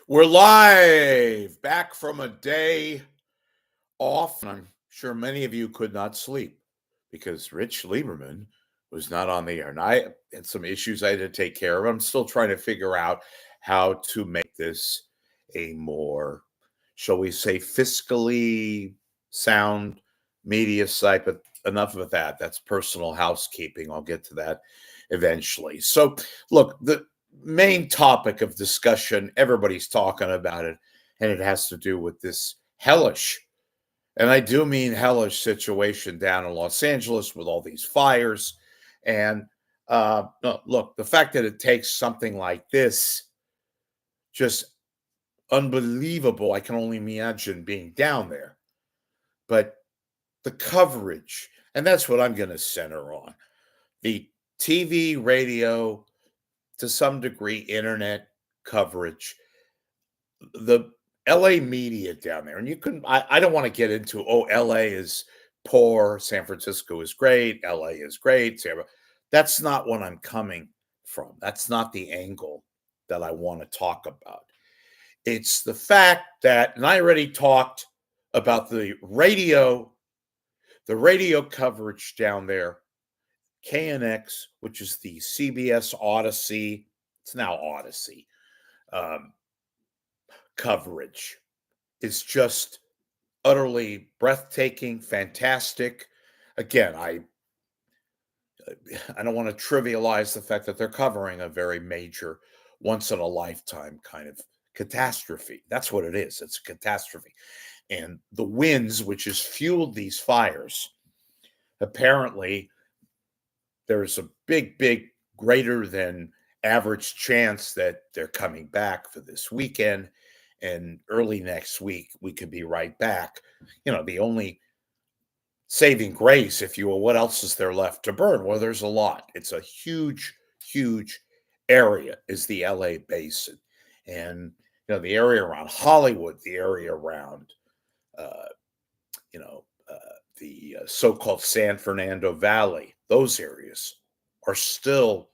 We're live back from a day off. And I'm sure many of you could not sleep because Rich Lieberman was not on the air. And I had some issues I had to take care of. I'm still trying to figure out how to make this a more, shall we say, fiscally sound media site. But enough of that. That's personal housekeeping. I'll get to that eventually. So, look, the main topic of discussion, everybody's talking about it, and it has to do with this hellish, and I do mean hellish, situation down in Los Angeles with all these fires. And no, look, the fact that it takes something like this, just unbelievable. I can only imagine being down there, but the coverage, and that's what I'm going to center on: the TV, radio, to some degree, internet coverage, the LA media down there. And you can, I don't want to get into, oh, LA is poor, San Francisco is great, LA is great. That's not what I'm coming from. That's not the angle that I want to talk about. It's the fact that, and I already talked about the radio coverage down there, KNX, which is the CBS Odyssey, it's now Odyssey, um, coverage is just utterly breathtaking, fantastic. Again, I don't want to trivialize the fact that they're covering a very major, once in a lifetime kind of catastrophe. That's what it is. It's a catastrophe. And the winds, which has fueled these fires, apparently there's a big, greater than average chance that they're coming back for this weekend. And early next week, we could be right back. The only saving grace, if you will, what else is there left to burn? Well, there's a lot. It's a huge area, is the LA basin. And, the area around Hollywood, the area around, uh, you know, uh, the so-called San Fernando Valley, those areas are still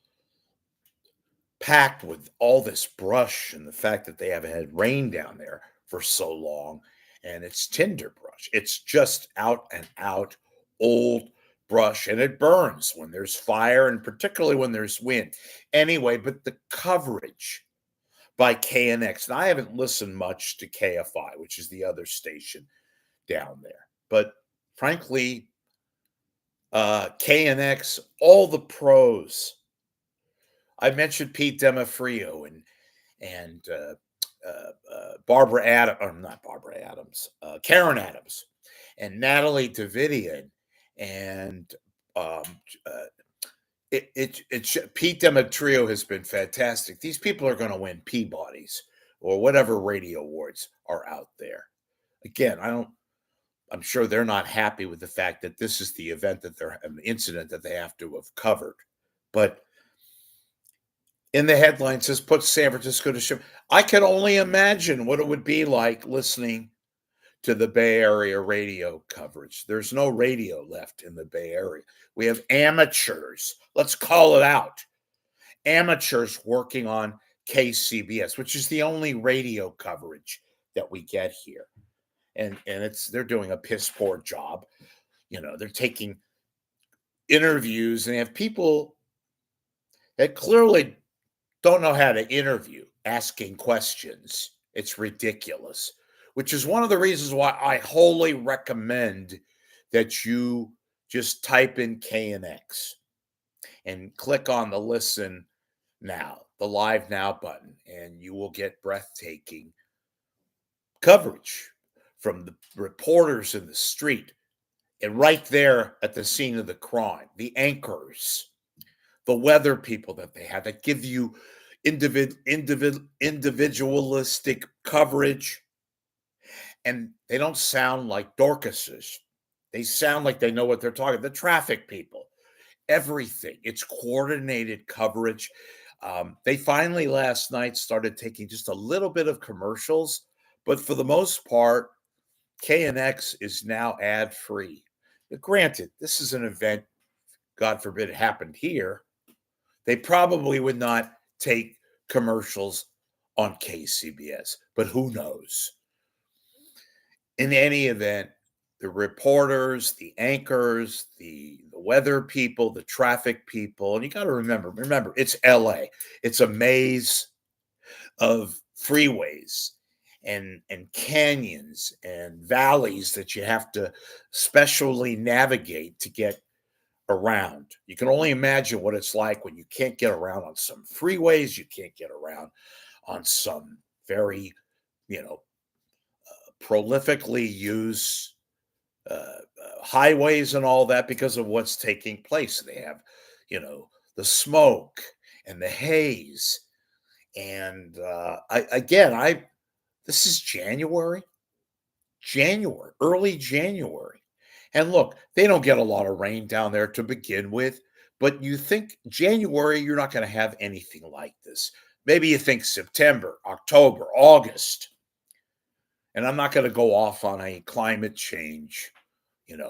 packed with all this brush, and the fact that they haven't had rain down there for so long, and it's tinder brush. It's just out and out old brush, and it burns when there's fire, and particularly when there's wind. Anyway, but the coverage by KNX, and I haven't listened much to KFI, which is the other station down there, but frankly, KNX, all the pros. I mentioned Pete Demafrio and Barbara Adams, or not Barbara Adams, Karen Adams, and Natalie Davidian, and um, uh, Pete Demetrio has been fantastic. These people are going to win Peabodys or whatever radio awards are out there. Again, I'm sure they're not happy with the fact that this is the event that they're an incident that they have to have covered, but in the headline says put San Francisco to shame. I can only imagine what it would be like listening to the Bay Area radio coverage. There's no radio left in the Bay Area. We have amateurs. Let's call it out. Amateurs working on KCBS, which is the only radio coverage that we get here. And they're doing a piss poor job. They're taking interviews, and they have people that clearly don't know how to interview, asking questions. It's ridiculous, which is one of the reasons why I wholly recommend that you just type in KNX and click on the listen now, the live now button, and you will get breathtaking coverage from the reporters in the street and right there at the scene of the crime, the anchors, the weather people that they have that give you individualistic coverage, and they don't sound like Dorcases. They sound like they know what they're talking. The traffic people, everything. It's coordinated coverage. They finally last night started taking just a little bit of commercials, but for the most part, KNX is now ad free. Granted, this is an event, God forbid it happened here. They probably would not take commercials on KCBS, but who knows? In any event, the reporters, the anchors, the weather people, the traffic people, and you got to remember, it's LA. It's a maze of freeways and canyons and valleys that you have to specially navigate to get around. You can only imagine what it's like when you can't get around on some freeways, you can't get around on some very, you know, prolifically used highways and all that because of what's taking place. They have, the smoke and the haze. And I this is January, early January. And look, they don't get a lot of rain down there to begin with, but you think January, you're not going to have anything like this. Maybe you think September, October, August. And I'm not going to go off on a climate change,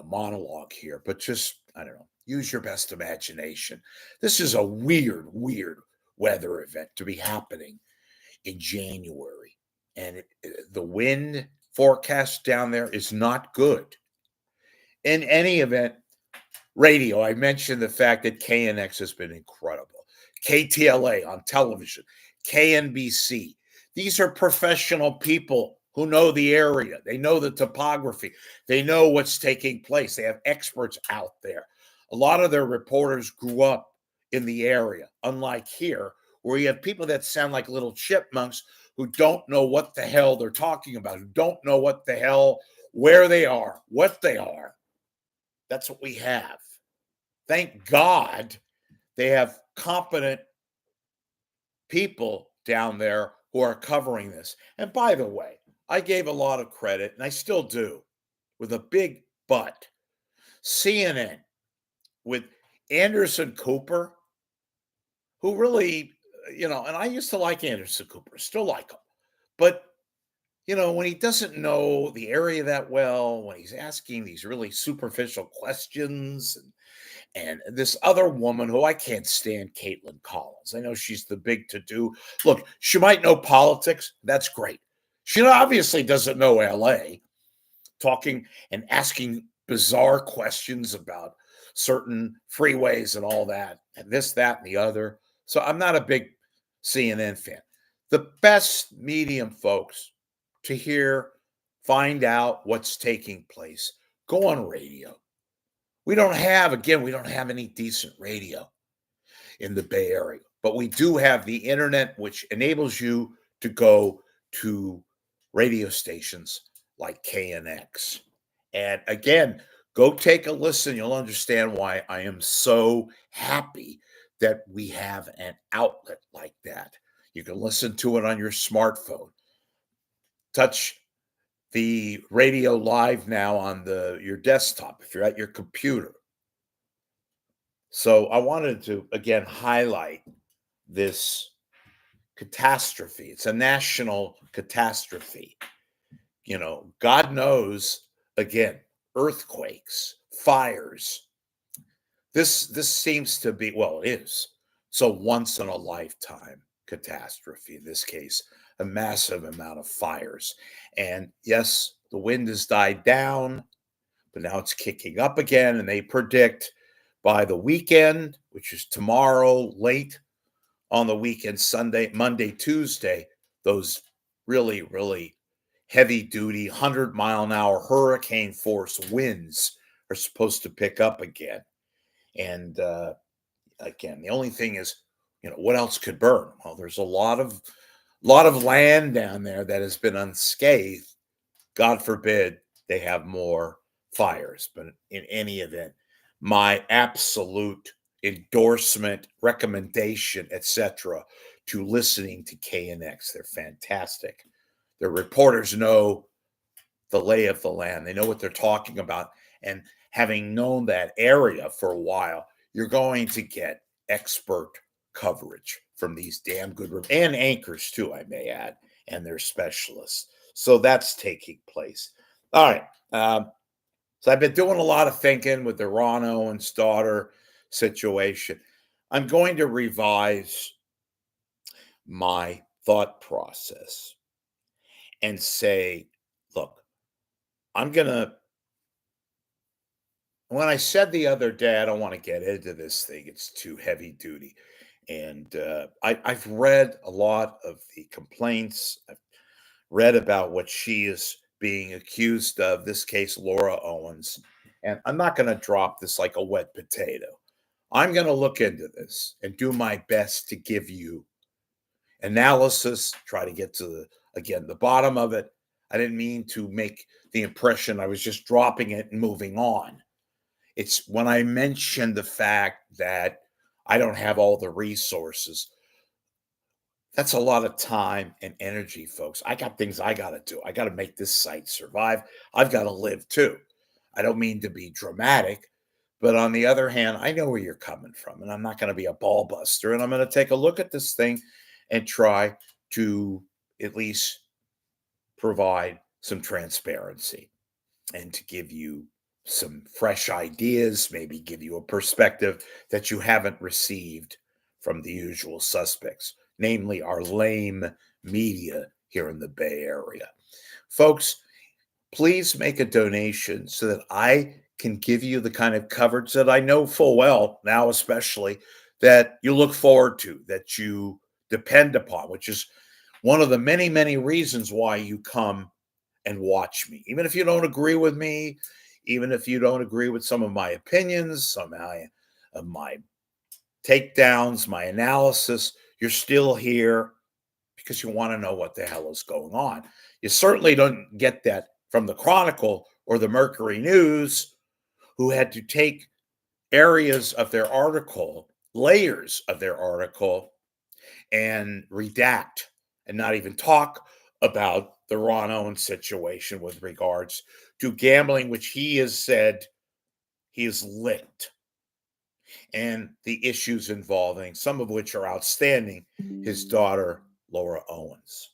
monologue here, but just, I don't know, use your best imagination. This is a weird weather event to be happening in January. And the wind forecast down there is not good. In any event, radio, I mentioned the fact that KNX has been incredible. KTLA on television, KNBC. These are professional people who know the area. They know the topography. They know what's taking place. They have experts out there. A lot of their reporters grew up in the area, unlike here, where you have people that sound like little chipmunks who don't know what the hell they're talking about, who don't know what the hell, where they are, what they are. That's what we have. Thank God they have competent people down there who are covering this. And by the way, I gave a lot of credit, and I still do, with a big but. CNN with Anderson Cooper, who really, and I used to like Anderson Cooper, still like him. But, when he doesn't know the area that well, when he's asking these really superficial questions, and this other woman who I can't stand, Caitlin Collins. I know she's the big to-do. Look, she might know politics. That's great. She obviously doesn't know LA, talking and asking bizarre questions about certain freeways and all that, and this, that, and the other. So I'm not a big CNN fan. The best medium, folks, to find out what's taking place, go on radio. We don't have any decent radio in the Bay Area, but we do have the internet, which enables you to go to radio stations like KNX. And again, go take a listen. You'll understand why I am so happy that we have an outlet like that. You can listen to it on your smartphone. Touch the radio live now on your desktop if you're at your computer. So I wanted to, again, highlight this catastrophe. It's a national catastrophe. God knows, again, earthquakes, fires. This seems to be, well, it is. So once in a lifetime catastrophe, in this case, a massive amount of fires. And yes, the wind has died down, but now it's kicking up again. And they predict by the weekend, which is tomorrow, late on the weekend, Sunday, Monday, Tuesday, those really, really heavy duty 100-mile-an-hour hurricane force winds are supposed to pick up again. And again, the only thing is, what else could burn? Well, there's a lot of land down there that has been unscathed. God forbid they have more fires. But in any event, my absolute endorsement, recommendation, etc., to listening to KNX. They're fantastic. Their reporters know the lay of the land. They know what they're talking about. And having known that area for a while, you're going to get expert coverage from these damn good and anchors too, I may add, and their specialists. So that's taking place. All right. So I've been doing a lot of thinking with the Ron Owens daughter situation. I'm going to revise my thought process and say, look, I'm going to, when I said the other day, I don't want to get into this thing, it's too heavy duty. And I've read a lot of the complaints. I've read about what she is being accused of, this case, Laura Owens. And I'm not going to drop this like a wet potato. I'm going to look into this and do my best to give you analysis, try to get to again, the bottom of it. I didn't mean to make the impression I was just dropping it and moving on. It's when I mentioned the fact that I don't have all the resources. That's a lot of time and energy, folks. I got things I got to do. I got to make this site survive. I've got to live too. I don't mean to be dramatic, but on the other hand, I know where you're coming from, and I'm not going to be a ball buster. And I'm going to take a look at this thing and try to at least provide some transparency and to give you some fresh ideas, maybe give you a perspective that you haven't received from the usual suspects, namely our lame media here in the Bay Area. Folks, please make a donation so that I can give you the kind of coverage that I know full well, now especially, that you look forward to, that you depend upon, which is one of the many, many reasons why you come and watch me. Even if you don't agree with me, even if you don't agree with some of my opinions, of my takedowns, my analysis, you're still here because you want to know what the hell is going on. You certainly don't get that from the Chronicle or the Mercury News, who had to take areas of their article, layers of their article, and redact and not even talk about the Ron Owens situation with regards to gambling, which he has said he is linked, and the issues involving, some of which are outstanding, his daughter, Laura Owens.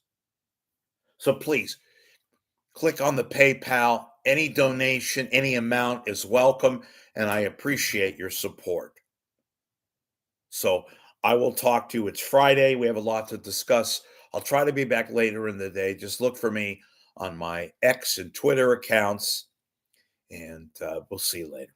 So please click on the PayPal. Any donation, any amount is welcome, and I appreciate your support. So I will talk to you. It's Friday. We have a lot to discuss. I'll try to be back later in the day. Just look for me on my X and Twitter accounts, and we'll see you later.